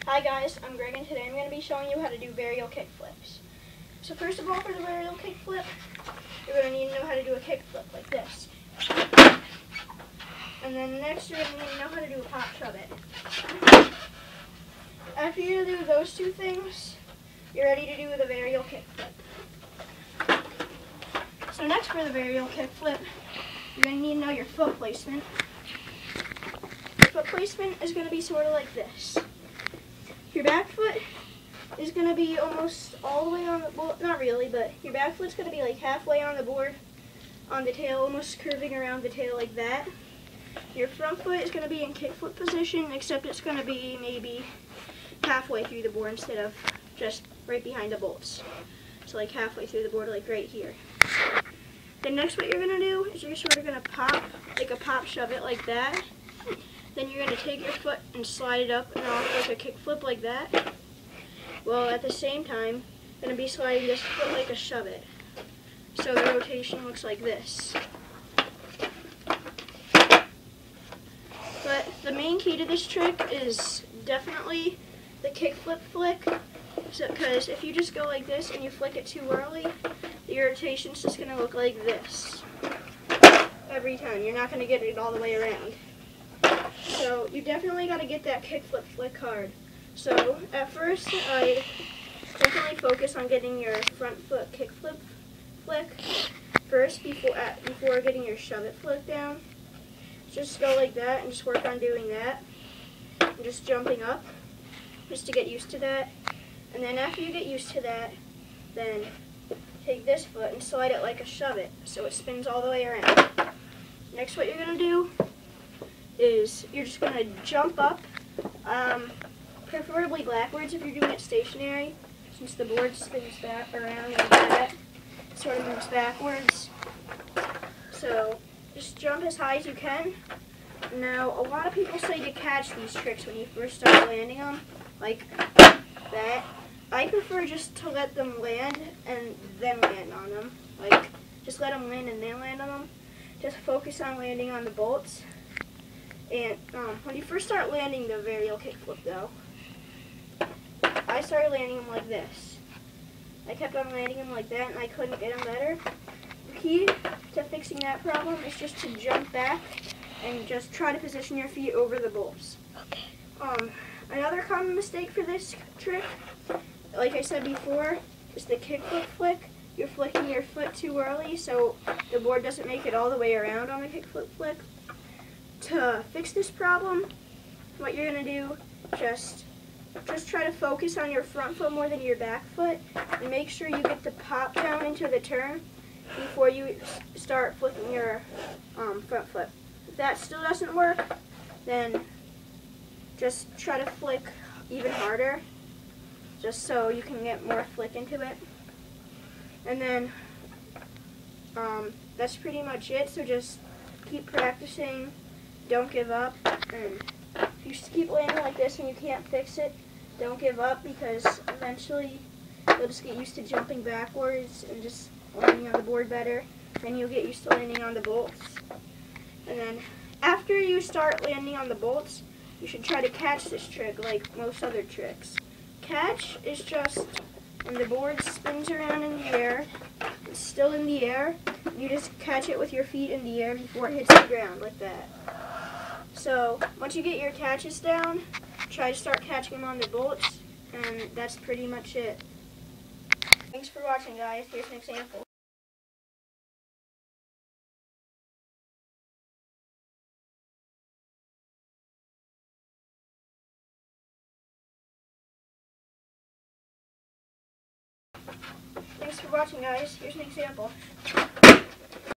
Hi guys, I'm Greg and today I'm going to be showing you how to do varial kick flips. So first of all, for the varial kick flip, you're going to need to know how to do a kick flip like this. And then next you're going to need to know how to do a pop shove it. After you do those two things, you're ready to do the varial kick flip. So next for the varial kick flip, you're going to need to know your foot placement. Your foot placement is going to be sort of like this. Your back foot is going to be almost all the way on the, well, not really, but your back foot's going to be like halfway on the board, on the tail, almost curving around the tail like that. Your front foot is going to be in kickflip position, except it's going to be maybe halfway through the board instead of just right behind the bolts. So like halfway through the board, like right here. Then next what you're going to do is you're sort of going to pop, like a pop shove it like that. Then you're going to take your foot and slide it up and off like a kick flip like that. Well, at the same time, you're going to be sliding this foot like a shove it. So the rotation looks like this. But the main key to this trick is definitely the kick flip flick. Because if you just go like this and you flick it too early, the rotation's just going to look like this. Every time. You're not going to get it all the way around. So you definitely got to get that kickflip flick hard. So at first, I definitely focus on getting your front foot kickflip flick first before getting your shove it flick down. Just go like that and just work on doing that. And just jumping up, just to get used to that. And then after you get used to that, then take this foot and slide it like a shove it, so it spins all the way around. Next, what you're going to do is you're just going to jump up, preferably backwards if you're doing it stationary, since the board spins back around like that. It sort of moves backwards. So just jump as high as you can. Now, a lot of people say to catch these tricks when you first start landing them, like that. I prefer just to let them land and then land on them. Like, just let them land and then land on them. Just focus on landing on the bolts. And when you first start landing the varial kickflip though, I started landing them like this. I kept on landing them like that and I couldn't get them better. The key to fixing that problem is just to jump back and just try to position your feet over the bolts. Okay. Another common mistake for this trick, like I said before, is the kickflip flick. You're flicking your foot too early so the board doesn't make it all the way around on the kickflip flick. To fix this problem, what you're going to do, just try to focus on your front foot more than your back foot, and make sure you get the pop down into the turn before you start flicking your front foot. If that still doesn't work, then just try to flick even harder, just so you can get more flick into it. And then that's pretty much it, so just keep practicing. Don't give up, and if you just keep landing like this and you can't fix it, don't give up, because eventually you'll just get used to jumping backwards and just landing on the board better. Then you'll get used to landing on the bolts. And then after you start landing on the bolts, you should try to catch this trick like most other tricks. Catch is just when the board spins around in the air, it's still in the air, you just catch it with your feet in the air before it hits the ground like that. So once you get your catches down, try to start catching them on the bolts, and that's pretty much it. Thanks for watching, guys. Here's an example. Thanks for watching, guys. Here's an example.